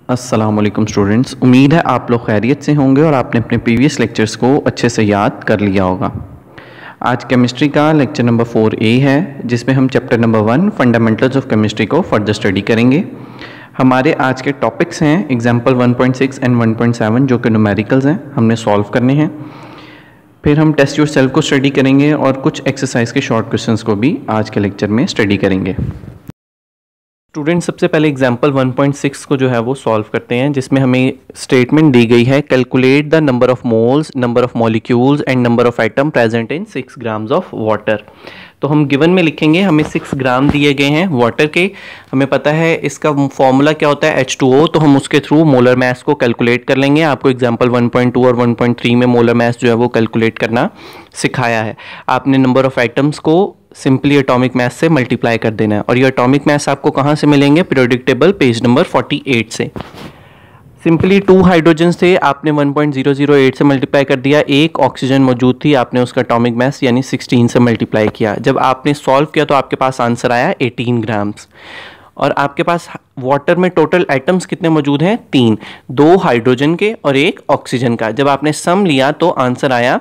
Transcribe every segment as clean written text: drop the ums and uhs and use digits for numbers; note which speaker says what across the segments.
Speaker 1: अस्सलाम वालेकुम स्टूडेंट्स, उम्मीद है आप लोग खैरियत से होंगे और आपने अपने प्रीवियस लेक्चर्स को अच्छे से याद कर लिया होगा। आज केमिस्ट्री का लेक्चर नंबर 4A है, जिसमें हम chapter number 1 fundamentals of chemistry को फर्दर स्टडी करेंगे। हमारे आज के टॉपिक्स हैं एग्जाम्पल 1.6 एंड 1.7 जो कि न्यूमेरिकल्स हैं, हमने सॉल्व करने हैं। फिर हम टेस्ट योर सेल्फ को स्टडी करेंगे और कुछ एक्सरसाइज के शॉर्ट क्वेश्चंस को भी आज के लेक्चर में स्टडी करेंगे। स्टूडेंट, सबसे पहले एग्जाम्पल 1.6 को जो है वो सॉल्व करते हैं, जिसमें हमें स्टेटमेंट दी गई है calculate the number of moles, number of molecules and number of atom present in 6 grams of water. तो हम गिवन में लिखेंगे, हमें 6 ग्राम दिए गए हैं वाटर के। हमें पता है इसका फॉर्मूला क्या होता है H2O, तो हम उसके थ्रू मोलर मास को कैलकुलेट कर लेंगे। आपको एग्जाम्पल 1.2 और 1.3 में मोलर मास जो है वो कैलकुलेट करना सिखाया है। आपने नंबर ऑफ एटम्स को सिंपली एटॉमिक मास से मल्टीप्लाई कर देना है, और ये एटॉमिक मास आपको कहाँ से मिलेंगे? पीरियोडिक टेबल पेज नंबर 48 से। सिंपली 2 हाइड्रोजन थे, आपने 1.008 से मल्टीप्लाई कर दिया। एक ऑक्सीजन मौजूद थी, आपने उसका एटॉमिक मास यानी 16 से मल्टीप्लाई किया। जब आपने सॉल्व किया तो आपके पास आंसर आया 18 ग्राम्स। और आपके पास वाटर में टोटल एटम्स कितने मौजूद हैं? 3, 2 हाइड्रोजन के और 1 ऑक्सीजन का। जब आपने सम लिया तो आंसर आया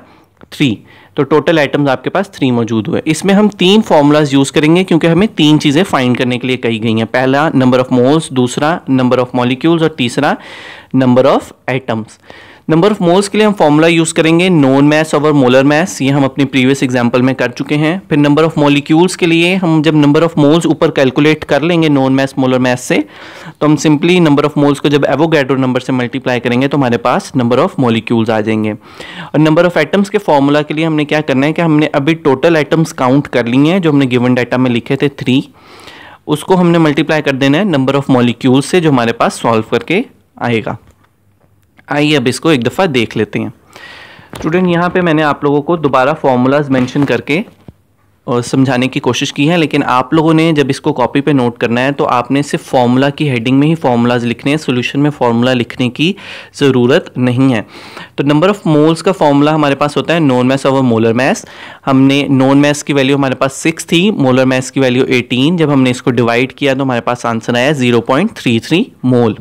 Speaker 1: 3, तो टोटल आइटम्स आपके पास 3 मौजूद हुए। इसमें हम 3 फॉर्मूलाज यूज करेंगे क्योंकि हमें 3 चीजें फाइंड करने के लिए कही गई हैं। पहला नंबर ऑफ मोल्स, दूसरा नंबर ऑफ मॉलिक्यूल्स और तीसरा number of atoms. Number of moles के लिए हम फॉर्मूला यूज करेंगे नोन मास ओवर मोलर मास, ये हम अपने प्रीवियस एग्जांपल में कर चुके हैं। फिर नंबर ऑफ मॉलिक्यूल्स के लिए हम जब नंबर ऑफ मोल्स ऊपर कैलकुलेट कर लेंगे नोन मास मोलर मास से, तो हम सिंपली नंबर ऑफ मोल्स को जब एवोगैड्रो नंबर से मल्टीप्लाई करेंगे तो हमारे पास नंबर ऑफ मॉलिक्यूल्स आ जाएंगे। और नंबर ऑफ एटम्स के फॉर्मूला के लिए हमने क्या करना है कि हमने अभी टोटल एटम्स काउंट कर लिए हैं जो हमने गिवन डाटा में लिखे थे 3, उसको हमने मल्टीप्लाई कर देना है नंबर ऑफ मॉलिक्यूल्स से जो हमारे पास सॉल्व करके आएगा। आइए अब इसको एक दफ़ा देख लेते हैं। स्टूडेंट, यहाँ पे मैंने आप लोगों को दोबारा फॉर्मूलाज मेंशन करके और समझाने की कोशिश की है, लेकिन आप लोगों ने जब इसको कॉपी पे नोट करना है तो आपने सिर्फ फॉर्मूला की हेडिंग में ही फॉर्मूलाज लिखने हैं, सोल्यूशन में फॉर्मूला लिखने की ज़रूरत नहीं है। तो नंबर ऑफ मोल्स का फॉर्मूला हमारे पास होता है नोन मास ओवर मोलर मास। हमने नोन मास की वैल्यू हमारे पास 6 थी, मोलर मास की वैल्यू 18। जब हमने इसको डिवाइड किया तो हमारे पास आंसर आया 0.33 मोल।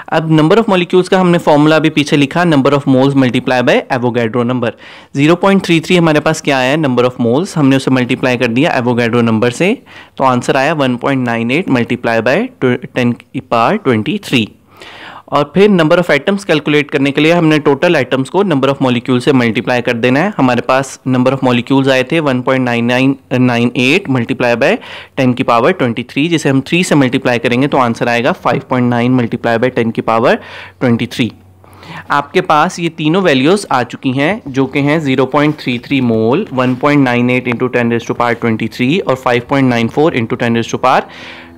Speaker 1: अब नंबर ऑफ मॉलिक्यूल्स का हमने फॉर्मूला भी पीछे लिखा, number of moles multiply by Avogadro number. 0.33 हमारे पास क्या आया? नंबर ऑफ मोल्स, हमने उसे मल्टीप्लाई कर दिया एवोगैड्रो नंबर से, तो आंसर आया 1.98 मल्टीप्लाई बाय 10 की पावर 23। और फिर नंबर ऑफ एटम्स कैलकुलेट करने के लिए हमने टोटल एटम्स को नंबर ऑफ मॉलिक्यूल से मल्टीप्लाई कर देना है। हमारे पास नंबर ऑफ मॉलिक्यूल्स आए थे 1.9998 मल्टीप्लाई बाय 10 की पावर 23, जिसे हम 3 से मल्टीप्लाई करेंगे तो आंसर आएगा 5.9 मल्टीप्लाई बाय 10 की पावर 23। आपके पास ये तीनों वैल्यूज आ चुकी हैं जो कि हैं 0.33 मोल, 1.98 इंटू 10 रेज़ टू पावर 23 और 5.94 इंटू 10 रेज़ टू पावर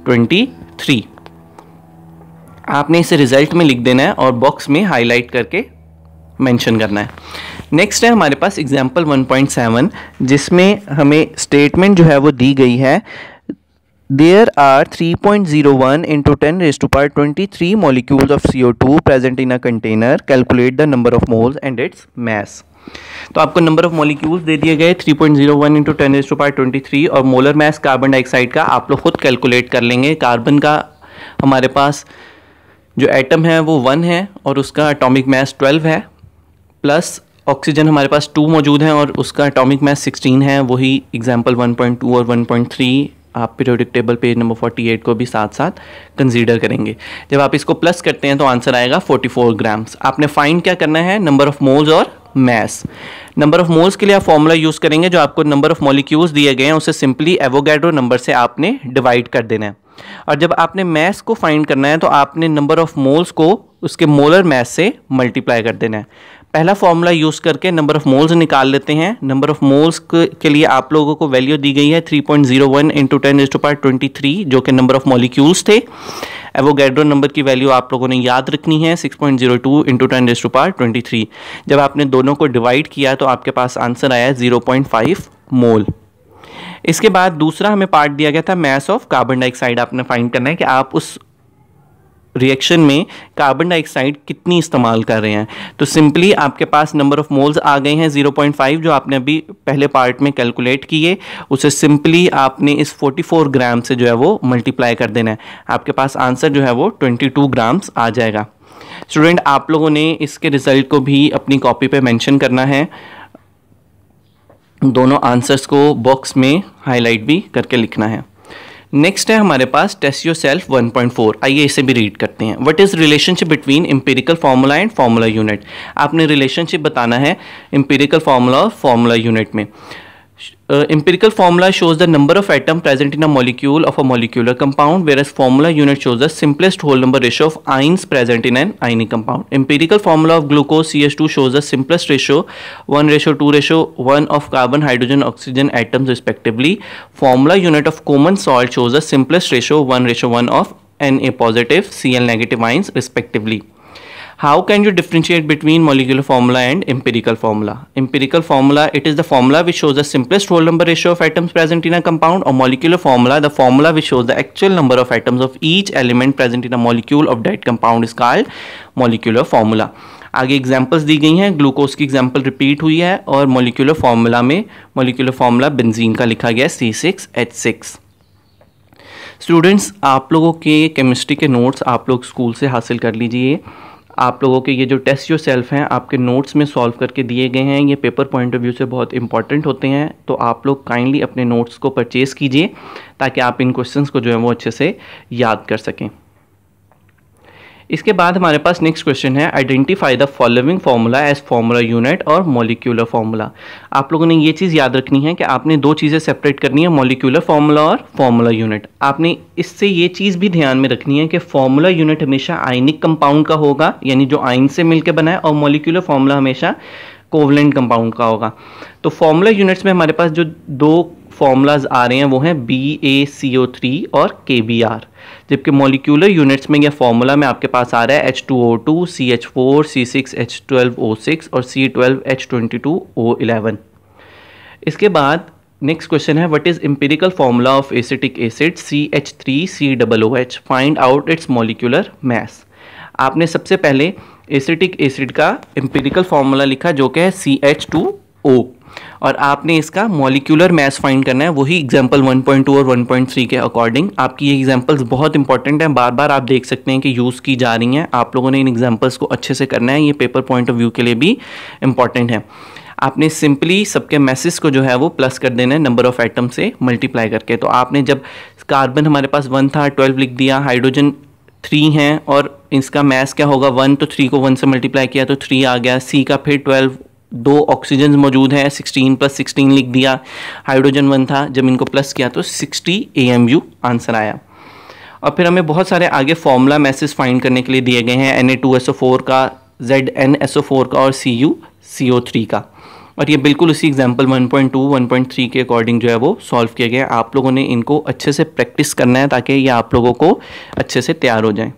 Speaker 1: 23। आपने इसे रिजल्ट में लिख देना है और बॉक्स में हाईलाइट करके मेंशन करना है। नेक्स्ट है हमारे पास एग्जांपल 1.7, जिसमें हमें स्टेटमेंट जो है वो दी गई है there are 3.01 into 10 raise to power 23 molecules of CO2 present in a container, calculate the number of moles and its mass. तो आपको नंबर ऑफ मॉलिक्यूल्स दे दिए गए 3.01 इंटू 10 रेज़ टू पावर 23 और मोलर मास कार्बन डाइऑक्साइड का आप लोग खुद calculate कर लेंगे। कार्बन का हमारे पास जो एटम है वो 1 है और उसका एटॉमिक मास 12 है, प्लस ऑक्सीजन हमारे पास 2 मौजूद हैं और उसका एटॉमिक मास 16 है। वही एग्जांपल 1.2 और 1.3 आप पीरियोडिक टेबल पेज नंबर 48 को भी साथ साथ कंसीडर करेंगे। जब आप इसको प्लस करते हैं तो आंसर आएगा 44 ग्राम्स। आपने फाइंड क्या करना है? नंबर ऑफ मोल्स और मास। नंबर ऑफ मोल्स के लिए आप फॉर्मूला यूज़ करेंगे, जो आपको नंबर ऑफ मॉलिक्यूल्स दिए गए हैं उसे सिंपली एवोगैड्रो नंबर से आपने डिवाइड कर देना है। और जब आपने मास को फाइंड करना है तो आपने नंबर ऑफ मोल्स को उसके मोलर मास से मल्टीप्लाई कर देना है। पहला फॉर्मूला यूज़ करके नंबर ऑफ मोल्स निकाल लेते हैं। नंबर ऑफ मोल्स के लिए आप लोगों को वैल्यू दी गई है 3.01 इंटू 10 रेज़ टू पावर 23, जो कि नंबर ऑफ मॉलिक्यूल्स थे। एवोगैड्रो नंबर की वैल्यू आप लोगों ने याद रखनी है 6.02 इंटू 10 रेज़ टू पावर 23। जब आपने दोनों को डिवाइड किया तो आपके पास आंसर आया 0.5 मोल। इसके बाद दूसरा हमें पार्ट दिया गया था मास ऑफ कार्बन डाइऑक्साइड। आपने फाइंड करना है कि आप उस रिएक्शन में कार्बन डाइऑक्साइड कितनी इस्तेमाल कर रहे हैं। तो सिंपली आपके पास नंबर ऑफ मोल्स आ गए हैं 0.5, जो आपने अभी पहले पार्ट में कैलकुलेट किए, उसे सिंपली आपने इस 44 ग्राम से जो है वो मल्टीप्लाई कर देना है। आपके पास आंसर जो है वो 22 ग्राम्स आ जाएगा। स्टूडेंट, आप लोगों ने इसके रिजल्ट को भी अपनी कॉपी पे मेंशन करना है, दोनों आंसर्स को बॉक्स में हाईलाइट भी करके लिखना है। नेक्स्ट है हमारे पास टेस्ट योरसेल्फ 1.4। आइए इसे भी रीड करते हैं। What is relationship between empirical formula and formula unit. आपने रिलेशनशिप बताना है एम्पिरिकल फार्मूला और फार्मूला यूनिट में। Empirical formula shows the number of atoms present in a molecule of a molecular compound, whereas formula unit shows the simplest whole number ratio of ions present in an ionic compound. Empirical formula of glucose CH2 shows the simplest ratio 1:2:1 of carbon, hydrogen, oxygen atoms respectively. Formula unit of common salt shows the simplest ratio 1:1 of Na positive, Cl negative ions respectively. How can you differentiate between molecular formula and empirical formula? Empirical formula, it is the formula which shows the simplest whole number ratio of atoms present in a compound, or molecular formula, the formula which shows the actual number of atoms of each element present in a molecule of that compound is called molecular formula. आगे examples दी गई हैं, glucose की example repeat हुई है और molecular formula में molecular formula benzene का लिखा गया है C6H6। स्टूडेंट्स, आप लोगों के केमिस्ट्री के नोट्स आप लोग स्कूल से हासिल कर लीजिए। आप लोगों के ये जो टेस्ट योरसेल्फ हैं आपके नोट्स में सॉल्व करके दिए गए हैं, ये पेपर पॉइंट ऑफ व्यू से बहुत इंपॉर्टेंट होते हैं। तो आप लोग काइंडली अपने नोट्स को परचेज़ कीजिए ताकि आप इन क्वेश्चंस को जो है वो अच्छे से याद कर सकें। इसके बाद हमारे पास नेक्स्ट क्वेश्चन है, identify the following formula as formula unit और मॉलिक्यूलर फार्मूला। आप लोगों ने ये चीज़ याद रखनी है कि आपने दो चीज़ें सेपरेट करनी है, मॉलिक्यूलर फार्मूला और फार्मूला यूनिट। आपने इससे ये चीज़ भी ध्यान में रखनी है कि फार्मूला यूनिट हमेशा आयनिक कंपाउंड का होगा, यानी जो आयन से मिलकर बना है, और मॉलिक्यूलर फार्मूला हमेशा कोवलेंट कंपाउंड का होगा। तो फार्मूला यूनिट्स में हमारे पास जो दो फॉर्मूलाज आ रहे हैं वो हैं BaCO3 और KBr, जबकि मॉलिक्यूलर यूनिट्स में या फॉर्मूला में आपके पास आ रहा है H2O2, CH4, C6H12O6 और C12H22O11। इसके बाद नेक्स्ट क्वेश्चन है, what is empirical formula of acetic acid CH3COOH, find out it's molecular mass. आपने सबसे पहले एसिटिक एसिड का एम्पिरिकल फार्मूला लिखा जो कि है CH2O, और आपने इसका मॉलिक्यूलर मास फाइंड करना है, वही एग्जांपल 1.2 और 1.3 के अकॉर्डिंग। आपकी ये एग्जांपल्स बहुत इंपॉर्टेंट हैं, बार बार आप देख सकते हैं कि यूज़ की जा रही हैं। आप लोगों ने इन एग्जांपल्स को अच्छे से करना है, ये पेपर पॉइंट ऑफ व्यू के लिए भी इंपॉर्टेंट है। आपने सिंपली सबके मैसेज को जो है वो प्लस कर देना है नंबर ऑफ एटम से मल्टीप्लाई करके। तो आपने जब कार्बन हमारे पास 1 था 12 लिख दिया, हाइड्रोजन 3 हैं और इसका मैस क्या होगा 1, तो 3 को 1 से मल्टीप्लाई किया तो 3 आ गया। सी का फिर 12, 2 ऑक्सीजन मौजूद हैं, 16 + 16 लिख दिया। हाइड्रोजन 1 था, जब इनको प्लस किया तो 60 AMU आंसर आया। और फिर हमें बहुत सारे आगे फॉर्मूला मैसेज फाइंड करने के लिए दिए गए हैं, Na2SO4 का, ZnSO4 का और CuCO3 का, और ये बिल्कुल उसी एग्जाम्पल 1.2 1.3 के अकॉर्डिंग जो है वो सॉल्व किया गया। आप लोगों ने इनको अच्छे से प्रैक्टिस करना है ताकि ये आप लोगों को अच्छे से तैयार हो जाए।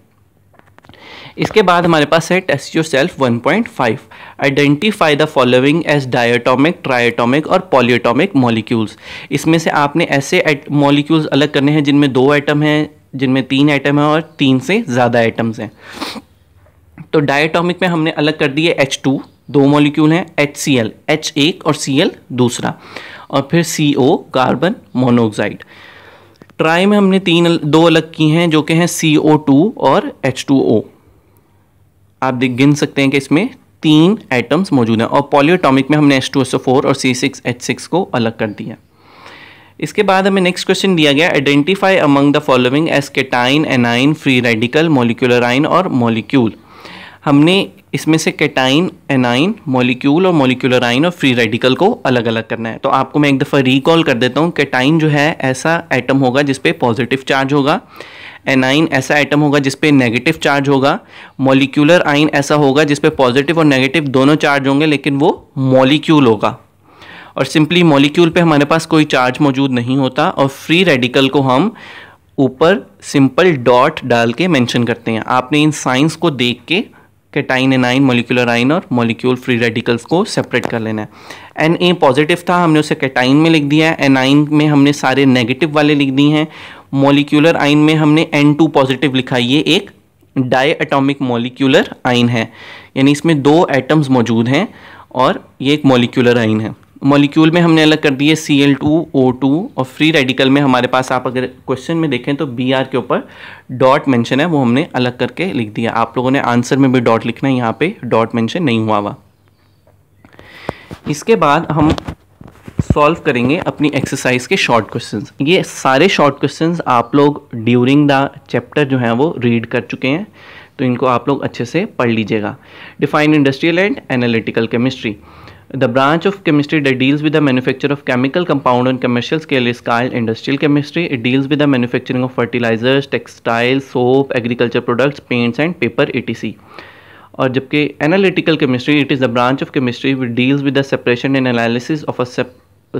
Speaker 1: इसके बाद हमारे पास है test yourself 1.5, identify the following as diatomic, triatomic और पॉलीएटॉमिक मॉलिक्यूल्स। इसमें से आपने ऐसे मॉलिक्यूल्स अलग करने हैं जिनमें 2 एटम हैं, जिनमें 3 एटम हैं और 3 से ज़्यादा एटम्स हैं। तो डायटोमिक में हमने अलग कर दिए H2, 2 मॉलिक्यूल हैं, HCl, H एक और Cl दूसरा, और फिर CO कार्बन मोनोऑक्साइड। ट्राई में हमने 2 अलग की हैं जो कि हैं CO2 और H2O। आप गिन सकते हैं कि इसमें 3 एटम्स मौजूद हैं। और पॉलीएटॉमिक में हमने H2SO4 और C6H6 को अलग कर दिया। इसके बाद हमें नेक्स्ट क्वेश्चन दिया गया, identify among the following as cation, anion, free radical, molecular ion और मॉलिक्यूल। हमने इसमें से कैटाइन, एनाइन, मॉलिक्यूल और मॉलिक्यूलर आयन और फ्री रेडिकल को अलग अलग करना है। तो आपको मैं एक दफ़ा रिकॉल कर देता हूँ। कैटाइन जो है ऐसा एटम होगा जिस पे पॉजिटिव चार्ज होगा, एनाइन ऐसा एटम होगा जिस पे नेगेटिव चार्ज होगा, मॉलिक्यूलर आयन ऐसा होगा जिस पे पॉजिटिव और नेगेटिव दोनों चार्ज होंगे लेकिन वो मॉलिक्यूल होगा, और सिंपली मॉलिक्यूल पे हमारे पास कोई चार्ज मौजूद नहीं होता। और फ्री रेडिकल को हम ऊपर सिंपल डॉट डाल के मेंशन करते हैं। आपने इन साइंस को देख के कैटाइन, एनाइन, मॉलिक्यूलर आयन और मॉलिक्यूल फ्री रेडिकल्स को सेपरेट कर लेना है। Na पॉजिटिव था, हमने उसे कैटाइन में लिख दिया है, एनाइन में हमने सारे नेगेटिव वाले लिख दिए हैं, मॉलिक्यूलर आयन में हमने N2 पॉजिटिव लिखा, ये एक डाई एटॉमिक मॉलिक्यूलर आइन है, यानी इसमें 2 एटम्स मौजूद हैं और ये एक मॉलिक्यूलर आइन है। मॉलिक्यूल में हमने अलग कर दिए Cl2O2 और फ्री रेडिकल में हमारे पास आप अगर क्वेश्चन में देखें तो Br के ऊपर डॉट मेंशन है, वो हमने अलग करके लिख दिया। आप लोगों ने आंसर में भी डॉट लिखना है, यहाँ पे डॉट मेंशन नहीं हुआ हुआ। इसके बाद हम सॉल्व करेंगे अपनी एक्सरसाइज के शॉर्ट क्वेश्चंस। ये सारे शॉर्ट क्वेश्चंस आप लोग ड्यूरिंग द चैप्टर जो है वो रीड कर चुके हैं, तो इनको आप लोग अच्छे से पढ़ लीजिएगा। Define industrial and analytical chemistry. The branch of chemistry that deals with the manufacture of chemical compound on commercial scale is called industrial chemistry. It deals with the manufacturing of fertilizers, textiles, soap, agriculture products, paints and paper etc. और जबकि analytical chemistry, it is the branch of chemistry which deals with the separation and analysis of a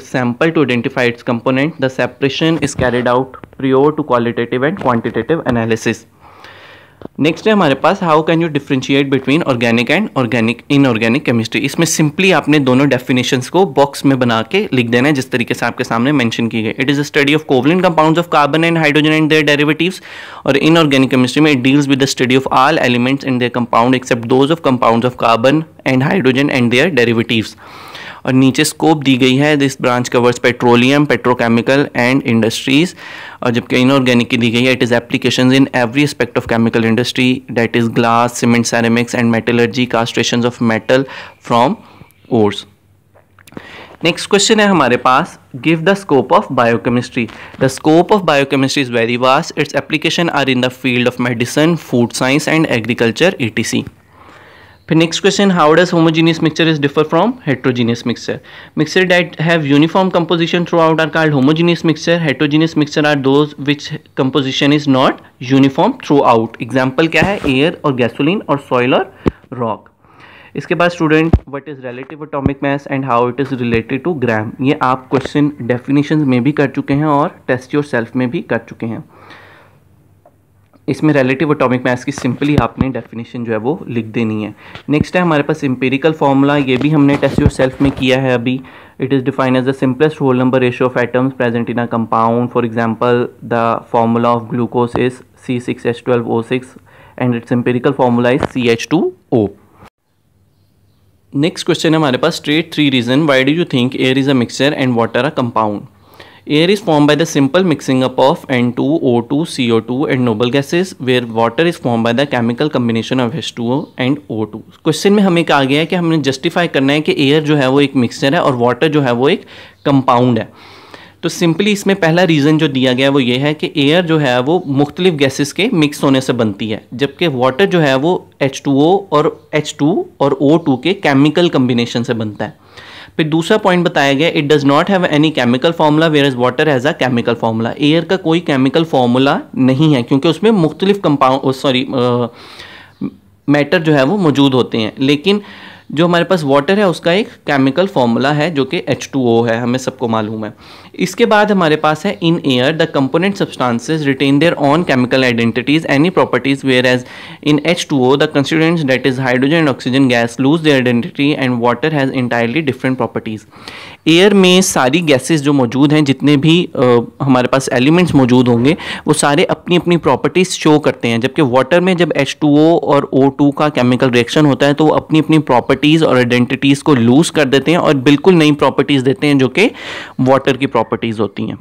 Speaker 1: sample to identify its component. The separation is carried out prior to qualitative and quantitative analysis. Next है हमारे पास how can you differentiate between organic and inorganic chemistry. इसमें simply आपने दोनों definitions को box में बना के लिख देना है जिस तरीके से आपके सामने मेंशन की गई। It is a study of covalent compounds of carbon and hydrogen and their derivatives. और इनऑर्गेनिक केमिस्ट्री में it deals with the study of all elements in their compound except those of compounds of carbon and hydrogen and their derivatives. और नीचे scope दी गई है, this branch covers petroleum, petrochemical and industries. और जबकि inorganic की दी गई है, it is applications in every aspect of chemical industry, that is glass, cement, ceramics and metallurgy, castrations of metal from ores. Next question है हमारे पास, give the scope of biochemistry. The scope of biochemistry is very vast, its application are in the field of medicine, food science and agriculture etc. फिर next question, how does homogeneous mixture is differ from heterogeneous mixture. Mixture that have uniform composition throughout are called homogeneous mixture. Heterogeneous mixture are those which composition is not uniform throughout. Example क्या है, air और gasoline और soil और rock. इसके बाद student, what is relative atomic mass and how it is related to gram. ये आप question definition में भी कर चुके हैं और टेस्ट योर सेल्फ में भी कर चुके हैं। इसमें रिलेटिव एटॉमिक मास की सिंपली आपने डेफिनेशन जो है वो लिख देनी है। नेक्स्ट है हमारे पास एम्पिरिकल फार्मूला, ये भी हमने टेस्ट योर सेल्फ में किया है अभी। It is defined as the simplest whole number ratio of atoms present in a compound. For example, the formula of glucose is C6H12O6 and its empirical formula is CH2O। Next question है हमारे पास, state 3 reason why do you think air is a mixture and water a compound. Air is formed by the simple mixing up of N2, O2, CO2 and noble gases, where water is formed by the chemical combination of H2O and O2. Question में हमें कहा गया है कि हमने justify करना है कि एयर जो है वो एक मिक्सचर है और वाटर जो है वो एक कंपाउंड है। तो सिंपली इसमें पहला रीज़न जो दिया गया है वो ये है कि एयर जो है वो मुख्तलिफ गैसेस के मिक्स होने से बनती है, जबकि वाटर जो है वो H2O और H2 और O2 के केमिकल कम्बिनेशन से बनता है। फिर दूसरा पॉइंट बताया गया, it does not have any chemical formula whereas water has a chemical formula. Air का कोई केमिकल फार्मूला नहीं है क्योंकि उसमें मुख्तलिफ मैटर जो है वो मौजूद होते हैं, लेकिन जो हमारे पास वाटर है उसका एक केमिकल फार्मूला है जो कि H2O है, हमें सबको मालूम है। इसके बाद हमारे पास है, in air the component substances retain their own chemical identities any properties whereas in H2O the constituents that is hydrogen and oxygen gas lose their identity and water has entirely different properties. Air में सारी gases जो मौजूद हैं, जितने भी हमारे पास elements मौजूद होंगे वो सारे अपनी अपनी प्रॉपर्टीज़ शो करते हैं, जबकि वाटर में जब H2O और O2 का केमिकल रिएक्शन होता है तो वो अपनी अपनी प्रॉपर्टीज़ और आइडेंटिटीज़ को लूज़ कर देते हैं और बिल्कुल नई प्रॉपर्टीज़ देते हैं जो कि वाटर की प्रॉपर्टीज़ होती हैं।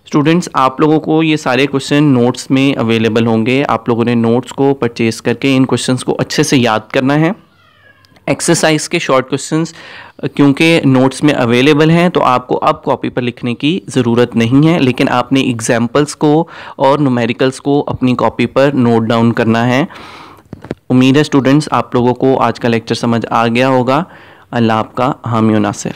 Speaker 1: स्टूडेंट्स, आप लोगों को ये सारे क्वेश्चन नोट्स में अवेलेबल होंगे, आप लोगों ने नोट्स को परचेज़ करके इन क्वेश्चंस को अच्छे से याद करना है। एक्सरसाइज के शॉर्ट क्वेश्चंस क्योंकि नोट्स में अवेलेबल हैं तो आपको अब कॉपी पर लिखने की ज़रूरत नहीं है, लेकिन आपने एग्जाम्पल्स को और न्यूमेरिकल्स को अपनी कॉपी पर नोट डाउन करना है। उम्मीद है स्टूडेंट्स आप लोगों को आज का लेक्चर समझ आ गया होगा। अल्लाह आपका हामी नासिर।